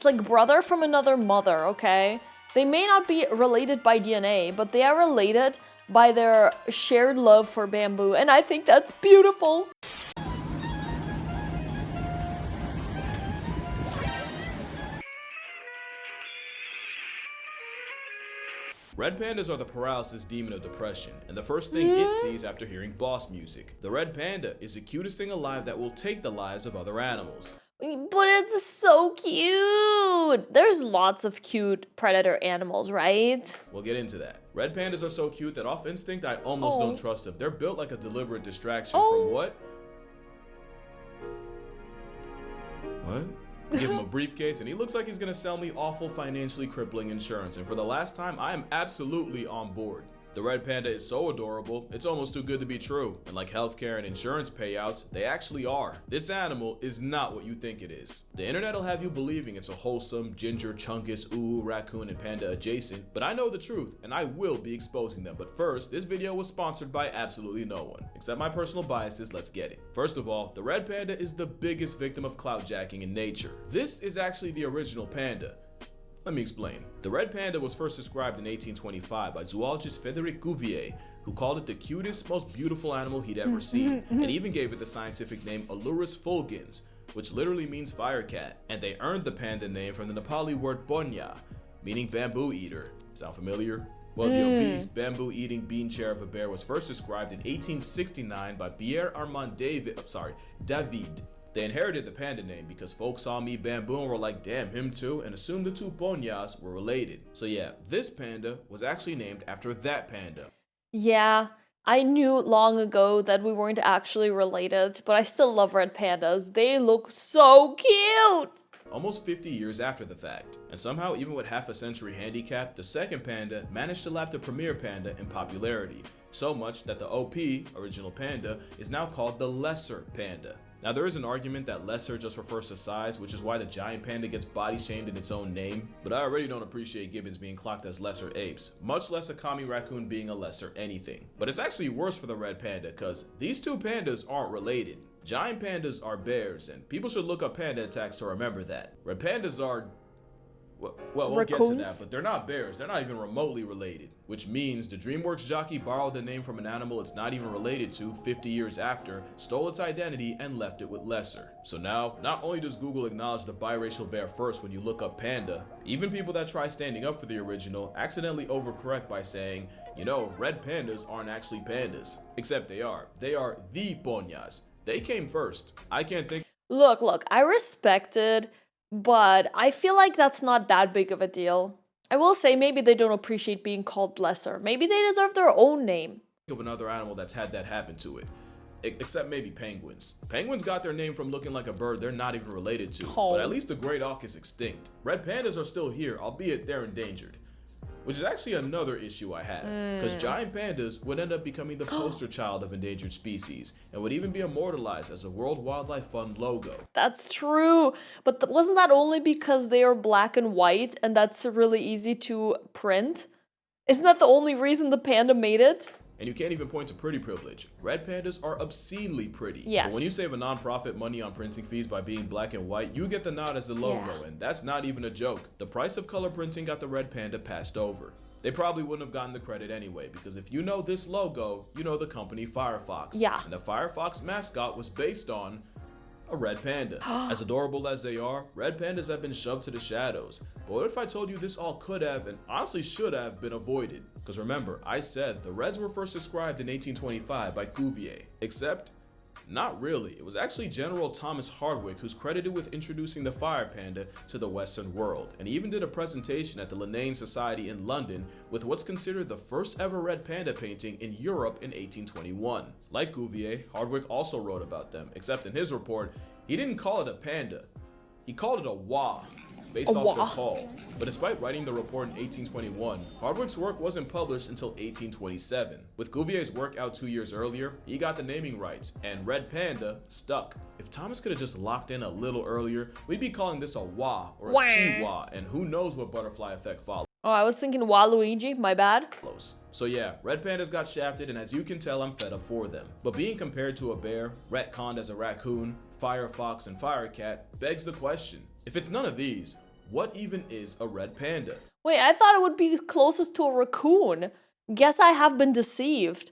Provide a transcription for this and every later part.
It's like brother from another mother, okay? They may not be related by DNA, but they are related by their shared love for bamboo, and I think that's beautiful. Red pandas are the paralysis demon of depression, and the first thing it sees after hearing boss music. The red panda is the cutest thing alive that will take the lives of other animals. But it's so cute! There's lots of cute predator animals, right? We'll get into that. Red pandas are so cute that off instinct I almost don't trust them. They're built like a deliberate distraction from what? What? Give him a briefcase and he looks like he's gonna sell me awful financially crippling insurance, and for the last time I am absolutely on board. The red panda is so adorable, it's almost too good to be true, and like healthcare and insurance payouts, they actually are. This animal is not what you think it is. The internet will have you believing it's a wholesome, ginger, chunkus, ooh, raccoon, and panda adjacent, but I know the truth, and I will be exposing them. But first, this video was sponsored by absolutely no one. Except my personal biases, let's get it. First of all, the red panda is the biggest victim of clout jacking in nature. This is actually the original panda. Let me explain. The red panda was first described in 1825 by zoologist Frédéric Cuvier, who called it the cutest, most beautiful animal he'd ever seen, and even gave it the scientific name Alurus fulgens, which literally means fire cat, and they earned the panda name from the Nepali word bonya, meaning bamboo eater. Sound familiar? Well, the obese, bamboo-eating bean chair of a bear was first described in 1869 by Pierre Armand David. They inherited the panda name because folks saw me bamboo and were like, damn, him too, and assumed the two bonyas were related. So yeah, this panda was actually named after that panda. Yeah, I knew long ago that we weren't actually related, but I still love red pandas. They look so cute! Almost 50 years after the fact, and somehow even with half a century handicap, the second panda managed to lap the premier panda in popularity, so much that the OP, original panda, is now called the lesser panda. Now there is an argument that lesser just refers to size, which is why the giant panda gets body shamed in its own name, but I already don't appreciate gibbons being clocked as lesser apes, much less a commie raccoon being a lesser anything. But it's actually worse for the red panda, cause these two pandas aren't related. Giant pandas are bears, and people should look up panda attacks to remember that. Red pandas are, well, we'll get to that, but they're not bears. They're not even remotely related, which means the DreamWorks jockey borrowed the name from an animal it's not even related to 50 years after, stole its identity, and left it with lesser. So now, not only does Google acknowledge the biracial bear first when you look up panda, even people that try standing up for the original accidentally overcorrect by saying, you know, red pandas aren't actually pandas. Except they are. They are the ponyas. They came first. I can't think. Look, I respect it, but I feel like that's not that big of a deal. I will say maybe they don't appreciate being called lesser. Maybe they deserve their own name. Of another animal that's had that happen to it. Except maybe penguins. Penguins got their name from looking like a bird they're not even related to. But at least the great auk is extinct. Red pandas are still here, albeit they're endangered. Which is actually another issue I have, because giant pandas would end up becoming the poster child of endangered species, and would even be immortalized as a World Wildlife Fund logo. That's true, but wasn't that only because they are black and white, and that's really easy to print? Isn't that the only reason the panda made it? And you can't even point to pretty privilege. Red pandas are obscenely pretty. Yes. But when you save a nonprofit money on printing fees by being black and white, you get the nod as the logo, and that's not even a joke. The price of color printing got the red panda passed over. They probably wouldn't have gotten the credit anyway, because if you know this logo, you know the company Firefox. Yeah. And the Firefox mascot was based on a red panda. As adorable as they are, red pandas have been shoved to the shadows. But what if I told you this all could have, and honestly should have, been avoided? Because remember, I said the reds were first described in 1825 by Cuvier. Except, not really. It was actually General Thomas Hardwick who's credited with introducing the fire panda to the Western world, and he even did a presentation at the Linnean Society in London with what's considered the first ever red panda painting in Europe in 1821. Like Cuvier, Hardwick also wrote about them, except in his report, he didn't call it a panda. He called it a wah, based off their call. But despite writing the report in 1821, Hardwick's work wasn't published until 1827. With Cuvier's work out 2 years earlier, he got the naming rights, and red panda stuck. If Thomas could have just locked in a little earlier, we'd be calling this a wah or a chihuahua, and who knows what butterfly effect follows. Oh, I was thinking Waluigi, my bad. So yeah, red pandas got shafted, and as you can tell, I'm fed up for them. But being compared to a bear, retconned as a raccoon, firefox, and firecat begs the question. If it's none of these, what even is a red panda? Wait, I thought it would be closest to a raccoon. Guess I have been deceived.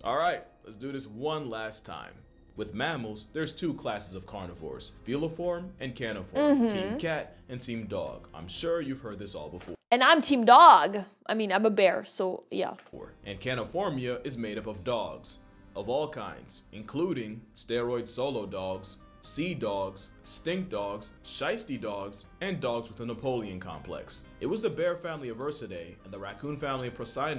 Alright, let's do this one last time. With mammals, there's two classes of carnivores, feliform and caniform, team cat and team dog. I'm sure you've heard this all before. And I'm team dog. I mean, I'm a bear, so yeah. And caniformia is made up of dogs of all kinds, including steroid solo dogs, sea dogs, stink dogs, shiesty dogs, and dogs with a Napoleon complex. It was the bear family of Ursidae and the raccoon family of Procyon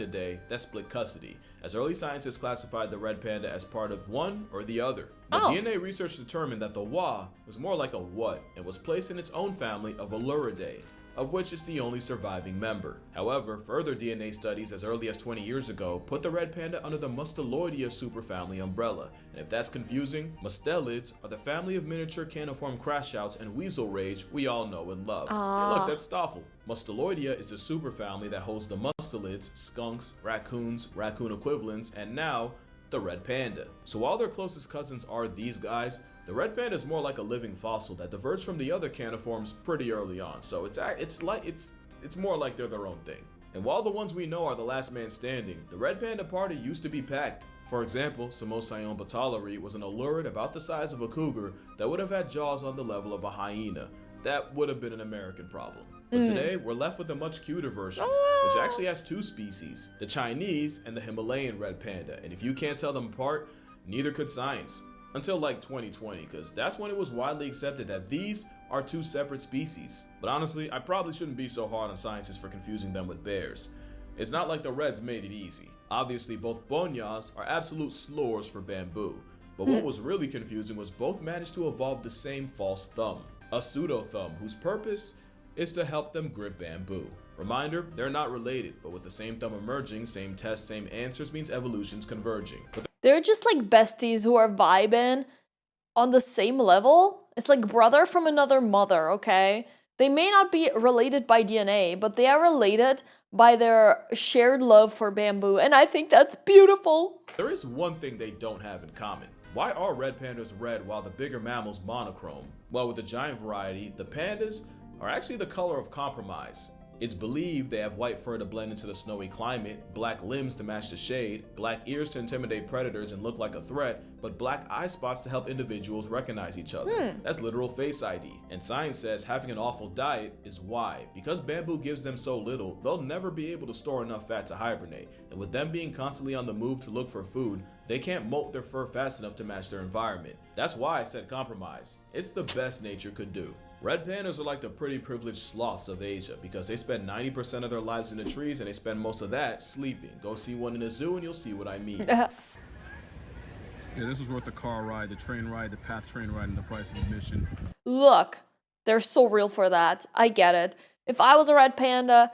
that split custody, as early scientists classified the red panda as part of one or the other. But DNA research determined that the wa was more like a what and was placed in its own family of Aluridae, of which it's the only surviving member. However, further DNA studies as early as 20 years ago put the red panda under the Mustelidoidea superfamily umbrella. And if that's confusing, mustelids are the family of miniature caniform crashouts and weasel rage we all know and love. Hey, look, that's Stoffel. Mustelidoidea is the superfamily that holds the mustelids, skunks, raccoons, raccoon equivalents, and now the red panda. So while their closest cousins are these guys, the red panda is more like a living fossil that diverged from the other caniforms pretty early on, so it's more like they're their own thing. And while the ones we know are the last man standing, the red panda party used to be packed. For example, Samosaion bataleri was an alurid about the size of a cougar that would have had jaws on the level of a hyena. That would have been an American problem. But today, we're left with a much cuter version, which actually has two species, the Chinese and the Himalayan red panda, and if you can't tell them apart, neither could science. Until like 2020, because that's when it was widely accepted that these are two separate species. But honestly, I probably shouldn't be so hard on scientists for confusing them with bears. It's not like the Reds made it easy. Obviously, both bonyas are absolute slurs for bamboo. But what was really confusing was both managed to evolve the same false thumb, a pseudo thumb whose purpose is to help them grip bamboo. Reminder, they're not related, but with the same thumb emerging, same tests, same answers means evolution's converging. They're just like besties who are vibing on the same level. It's like brother from another mother, okay? They may not be related by DNA, but they are related by their shared love for bamboo, and I think that's beautiful. There is one thing they don't have in common. Why are red pandas red while the bigger mammals monochrome? Well, with the giant variety, the pandas are actually the color of compromise. It's believed they have white fur to blend into the snowy climate, black limbs to match the shade, black ears to intimidate predators and look like a threat, but black eye spots to help individuals recognize each other. That's literal face ID. And science says having an awful diet is why. Because bamboo gives them so little, they'll never be able to store enough fat to hibernate. And with them being constantly on the move to look for food, they can't molt their fur fast enough to match their environment. That's why I said compromise. It's the best nature could do. Red pandas are like the pretty privileged sloths of Asia because they spend 90% of their lives in the trees and they spend most of that sleeping. Go see one in a zoo and you'll see what I mean. Yeah, this was worth the car ride, the train ride, the path train ride, and the price of admission. Look, they're so real for that. I get it. If I was a red panda,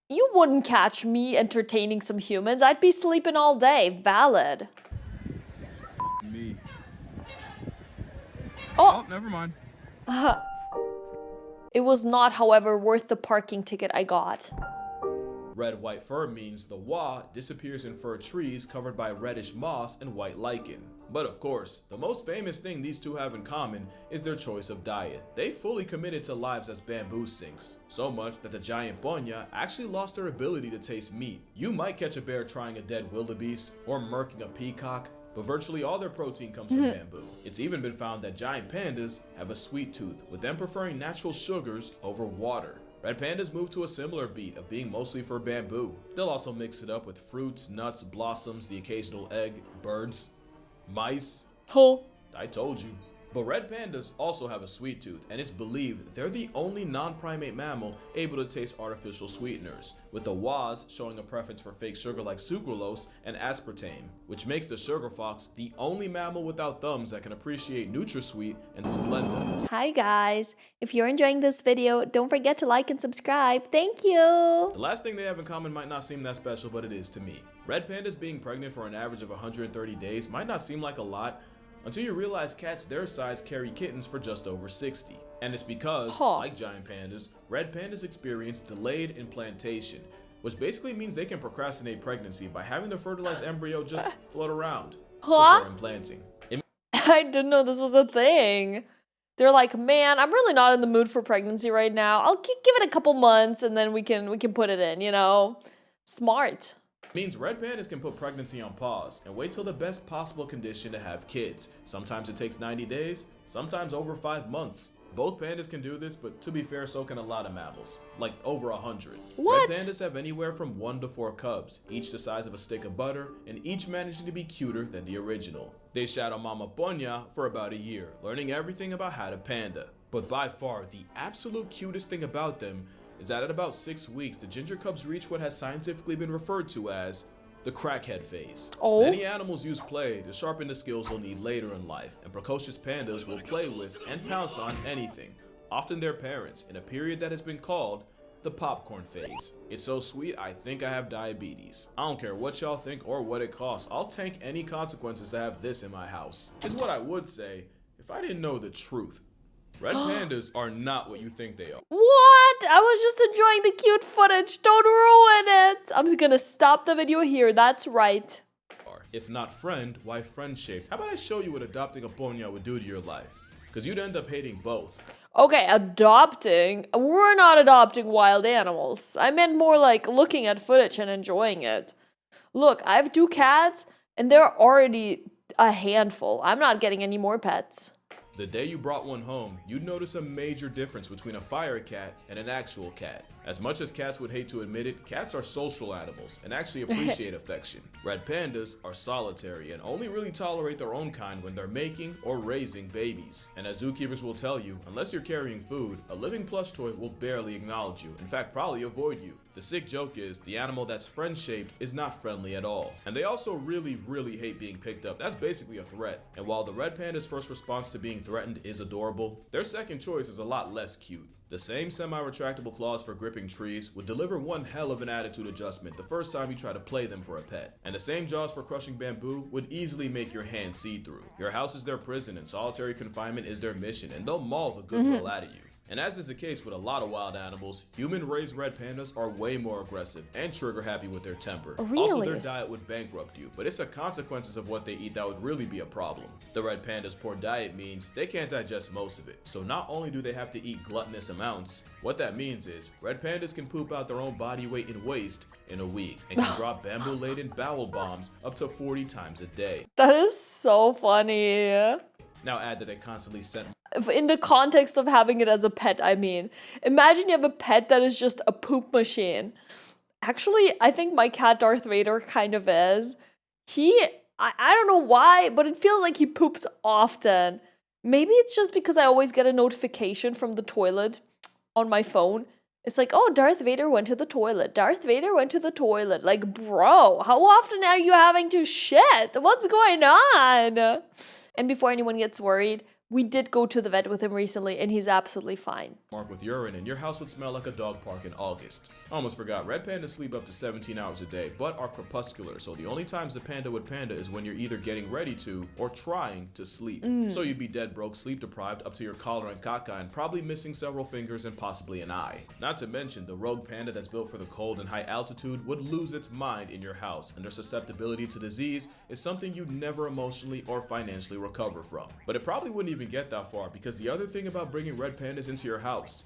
you wouldn't catch me entertaining some humans. I'd be sleeping all day. Valid. Me. Oh, Never mind. It was not, however, worth the parking ticket I got. Red white fur means the wa disappears in fir trees covered by reddish moss and white lichen. But of course, the most famous thing these two have in common is their choice of diet. They fully committed to lives as bamboo sinks, so much that the giant bonya actually lost their ability to taste meat. You might catch a bear trying a dead wildebeest or murking a peacock, but virtually all their protein comes from bamboo. It's even been found that giant pandas have a sweet tooth, with them preferring natural sugars over water. Red pandas move to a similar beat of being mostly for bamboo. They'll also mix it up with fruits, nuts, blossoms, the occasional egg, birds, mice. Oh. I told you. But red pandas also have a sweet tooth, and it's believed they're the only non-primate mammal able to taste artificial sweeteners, with the was showing a preference for fake sugar like sucralose and aspartame, which makes the sugar fox the only mammal without thumbs that can appreciate NutraSweet and Splenda. Hi guys. If you're enjoying this video, don't forget to like and subscribe. Thank you. The last thing they have in common might not seem that special, but it is to me. Red pandas being pregnant for an average of 130 days might not seem like a lot, until you realize cats their size carry kittens for just over 60. And it's because, like giant pandas, red pandas experience delayed implantation, which basically means they can procrastinate pregnancy by having the fertilized embryo just float around before implanting. I didn't know this was a thing. They're like, man, I'm really not in the mood for pregnancy right now. I'll give it a couple months and then we can put it in, you know? Smart. Means red pandas can put pregnancy on pause and wait till the best possible condition to have kids. Sometimes it takes 90 days, sometimes over 5 months. Both pandas can do this, but to be fair, so can a lot of mammals, like over 100. What? Red pandas have anywhere from 1 to 4 cubs, each the size of a stick of butter, and each managing to be cuter than the original. They shadow Mama Ponya for about a year, learning everything about how to panda. But by far, the absolute cutest thing about them is that at about 6 weeks, the ginger cubs reach what has scientifically been referred to as the crackhead phase. Oh. Many animals use play to sharpen the skills they'll need later in life, and precocious pandas will play with and pounce on anything, often their parents, in a period that has been called the popcorn phase. It's so sweet, I think I have diabetes. I don't care what y'all think or what it costs, I'll tank any consequences to have this in my house. Is what I would say if I didn't know the truth. Red pandas are not what you think they are. What? I was just enjoying the cute footage. Don't ruin it. I'm just gonna stop the video here. That's right. If not friend, why friend-shaped? How about I show you what adopting a ponya would do to your life? Because you'd end up hating both. Okay, adopting. We're not adopting wild animals. I meant more like looking at footage and enjoying it. Look, I have 2 cats, and they're already a handful. I'm not getting any more pets. The day you brought one home, you'd notice a major difference between a fire cat and an actual cat. As much as cats would hate to admit it, cats are social animals and actually appreciate affection. Red pandas are solitary and only really tolerate their own kind when they're making or raising babies. And as zookeepers will tell you, unless you're carrying food, a living plush toy will barely acknowledge you, in fact probably avoid you. The sick joke is, the animal that's friend-shaped is not friendly at all. And they also really hate being picked up. That's basically a threat. And while the red panda's first response to being threatened is adorable, their second choice is a lot less cute. The same semi-retractable claws for gripping trees would deliver one hell of an attitude adjustment the first time you try to play them for a pet. And the same jaws for crushing bamboo would easily make your hand see-through. Your house is their prison and solitary confinement is their mission, and they'll maul the goodwill out of you. And as is the case with a lot of wild animals, human-raised red pandas are way more aggressive and trigger-happy with their temper. Really? Also, their diet would bankrupt you, but it's the consequences of what they eat that would really be a problem. The red panda's poor diet means they can't digest most of it, so not only do they have to eat gluttonous amounts, what that means is red pandas can poop out their own body weight in waste in a week and can drop bamboo-laden bowel bombs up to 40 times a day. That is so funny. Now add that they constantly scent In the context of having it as a pet, I mean. Imagine you have a pet that is just a poop machine. I think my cat Darth Vader kind of is. I don't know why, but it feels like he poops often. Maybe it's just because I always get a notification from the toilet on my phone. It's like, oh, Darth Vader went to the toilet. Darth Vader went to the toilet. Like, bro, how often are you having to shit? What's going on? And before anyone gets worried, we did go to the vet with him recently, and he's absolutely fine. mark with urine, and your house would smell like a dog park in August. I almost forgot, red pandas sleep up to 17 hours a day, but are crepuscular, so the only times the panda would panda is when you're either getting ready to or trying to sleep. So you'd be dead broke, sleep deprived up to your collar and caca, and probably missing several fingers and possibly an eye. Not to mention, the rogue panda that's built for the cold and high altitude would lose its mind in your house, and their susceptibility to disease is something you'd never emotionally or financially recover from. But it probably wouldn't even get that far, because the other thing about bringing red pandas into your house,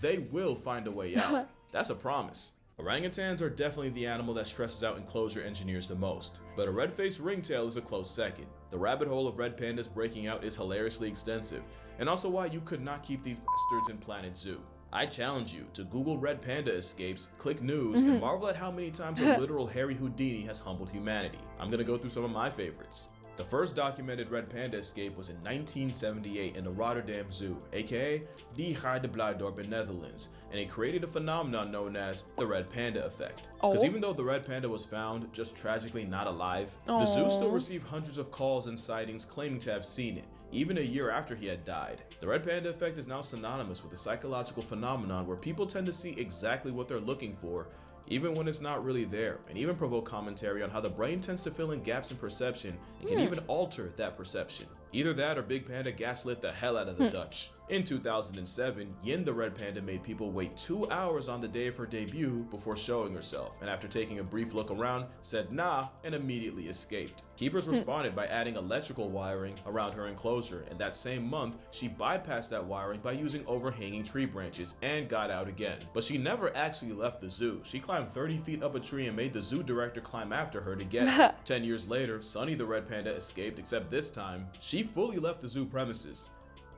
they will find a way out. That's a promise. Orangutans are definitely the animal that stresses out enclosure engineers the most, but a red-faced ringtail is a close second. The rabbit hole of red pandas breaking out is hilariously extensive, and also why you could not keep these bastards in Planet Zoo. I challenge you to Google red panda escapes, click news, and marvel at how many times a literal Harry Houdini has humbled humanity. I'm gonna go through some of my favorites. The first documented red panda escape was in 1978 in the Rotterdam Zoo, aka Dietary de Blijdorp in Netherlands, and it created a phenomenon known as the red panda effect. Because even though the red panda was found just tragically not alive, the zoo still received hundreds of calls and sightings claiming to have seen it, even a year after he had died. The red panda effect is now synonymous with a psychological phenomenon where people tend to see exactly what they're looking for, even when it's not really there, and even provoke commentary on how the brain tends to fill in gaps in perception and can even alter that perception. Either that or Big Panda gaslit the hell out of the Dutch. In 2007, Yin the red panda made people wait 2 hours on the day of her debut before showing herself, and after taking a brief look around, said nah and immediately escaped. Keepers responded by adding electrical wiring around her enclosure, and that same month, she bypassed that wiring by using overhanging tree branches and got out again. But she never actually left the zoo. She climbed 30 feet up a tree and made the zoo director climb after her to get her. 10 years later, Sunny the red panda escaped, except this time, she fully left the zoo premises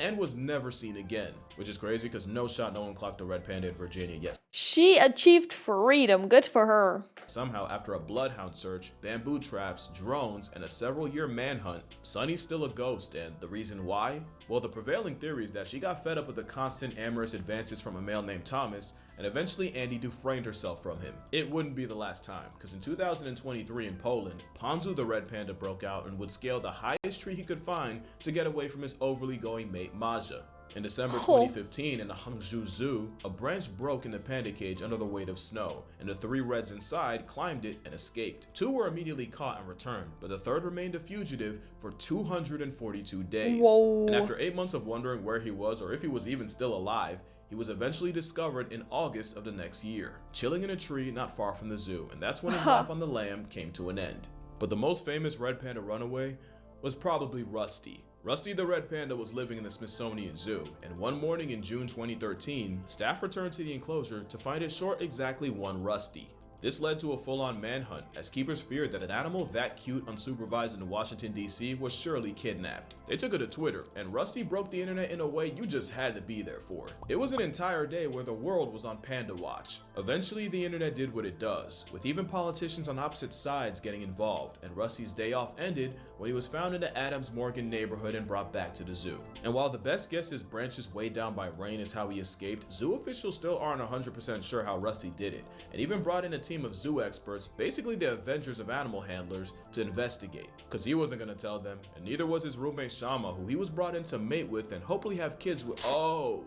and was never seen again, which is crazy because no one clocked a red panda in Virginia yet. She achieved freedom. Good for her. Somehow, after a bloodhound search, bamboo traps, drones, and a several-year manhunt, Sunny's still a ghost, and the reason why? Well, the prevailing theory is that she got fed up with the constant amorous advances from a male named Thomas, and eventually Andy deframed herself from him. It wouldn't be the last time, because in 2023 in Poland, Ponzu the red panda broke out and would scale the highest tree he could find to get away from his overly going mate Maja. In December 2015, in the Hangzhou Zoo, a branch broke in the panda cage under the weight of snow, and the 3 reds inside climbed it and escaped. 2 were immediately caught and returned, but the 3rd remained a fugitive for 242 days. Whoa. And after 8 months of wondering where he was or if he was even still alive, he was eventually discovered in August of the next year, chilling in a tree not far from the zoo, and that's when his life on the lam came to an end. But the most famous red panda runaway was probably Rusty. Rusty the red panda was living in the Smithsonian Zoo, and one morning in June 2013, staff returned to the enclosure to find it short exactly 1 Rusty. This led to a full-on manhunt, as keepers feared that an animal that cute unsupervised in Washington, D.C. was surely kidnapped. They took it to Twitter, and Rusty broke the internet in a way you just had to be there for. It was an entire day where the world was on Panda Watch. Eventually, the internet did what it does, with even politicians on opposite sides getting involved, and Rusty's day off ended when he was found in the Adams Morgan neighborhood and brought back to the zoo. And while the best guess is branches weighed down by rain is how he escaped, zoo officials still aren't 100% sure how Rusty did it, and even brought in a team of zoo experts, basically the Avengers of animal handlers, to investigate, because he wasn't going to tell them, and neither was his roommate Shama, who he was brought in to mate with and hopefully have kids with. Oh,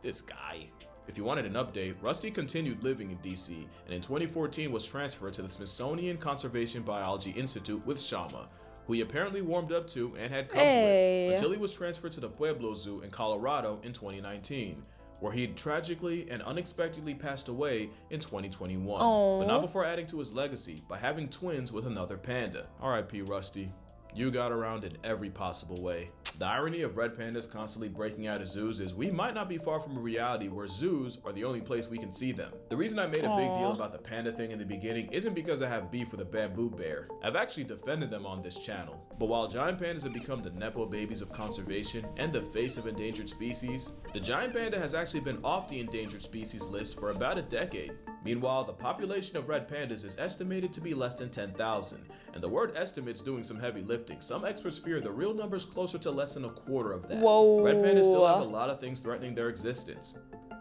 this guy. If you wanted an update, Rusty continued living in DC, and in 2014 was transferred to the Smithsonian Conservation Biology Institute with Shama, who he apparently warmed up to and had cubs with, until he was transferred to the Pueblo Zoo in Colorado in 2019. Where he tragically and unexpectedly passed away in 2021, but not before adding to his legacy by having twins with another panda. R.I.P. Rusty. You got around in every possible way. The irony of red pandas constantly breaking out of zoos is we might not be far from a reality where zoos are the only place we can see them. The reason I made a big deal about the panda thing in the beginning isn't because I have beef with a bamboo bear. I've actually defended them on this channel. But while giant pandas have become the nepo babies of conservation and the face of endangered species, the giant panda has actually been off the endangered species list for about a decade. Meanwhile, the population of red pandas is estimated to be less than 10,000, and the word estimate's doing some heavy lifting. Some experts fear the real number's closer to less than a quarter of that. Whoa. Red pandas still have a lot of things threatening their existence,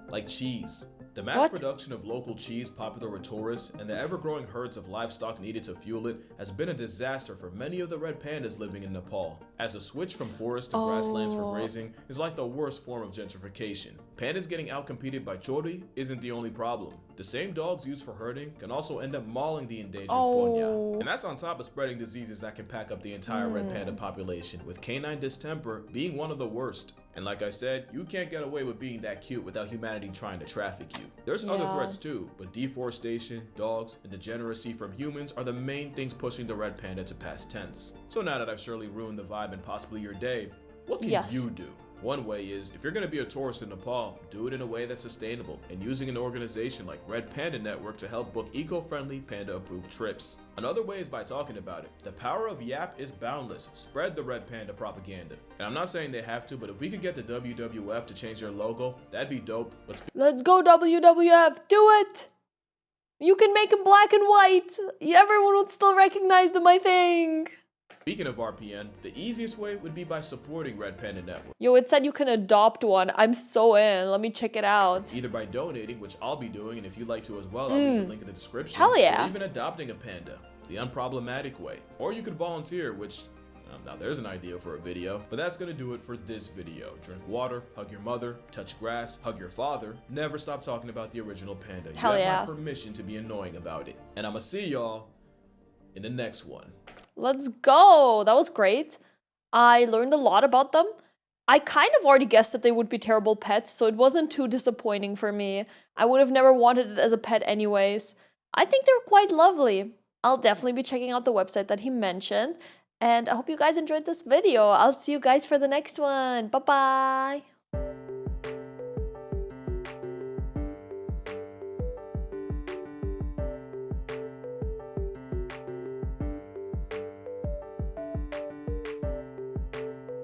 like cheese. The mass production of local cheese popular with tourists and the ever-growing herds of livestock needed to fuel it has been a disaster for many of the red pandas living in Nepal, as a switch from forest to grasslands for grazing is like the worst form of gentrification. Pandas getting outcompeted by chori isn't the only problem. The same dogs used for herding can also end up mauling the endangered ponya, and that's on top of spreading diseases that can pack up the entire red panda population, with canine distemper being one of the worst. And like I said, you can't get away with being that cute without humanity trying to traffic you. There's other threats too, but deforestation, dogs, and degeneracy from humans are the main things pushing the red panda to past tense. So now that I've surely ruined the vibe and possibly your day, what can you do? One way is, if you're going to be a tourist in Nepal, do it in a way that's sustainable and using an organization like Red Panda Network to help book eco-friendly panda-approved trips. Another way is by talking about it. The power of Yap is boundless. Spread the Red Panda propaganda. And I'm not saying they have to, but if we could get the WWF to change their logo, that'd be dope. Let's go WWF, do it! You can make them black and white. Everyone would still recognize them, I think. Speaking of RPN, the easiest way would be by supporting Red Panda Network. Yo, it said you can adopt one. I'm so in. Let me check it out. Either by donating, which I'll be doing, and if you'd like to as well, I'll leave the link in the description. Hell yeah. Or even adopting a panda, the unproblematic way. Or you could volunteer, which, now there's an idea for a video. But that's gonna do it for this video. Drink water, hug your mother, touch grass, hug your father. Never stop talking about the original panda. Hell you yeah. have my permission to be annoying about it. And I'ma see y'all in the next one. Let's go. That was great. I learned a lot about them. I kind of already guessed that they would be terrible pets, so it wasn't too disappointing for me. I would have never wanted it as a pet anyways. I think they're quite lovely. I'll definitely be checking out the website that he mentioned. And I hope you guys enjoyed this video. I'll see you guys for the next one. Bye-bye.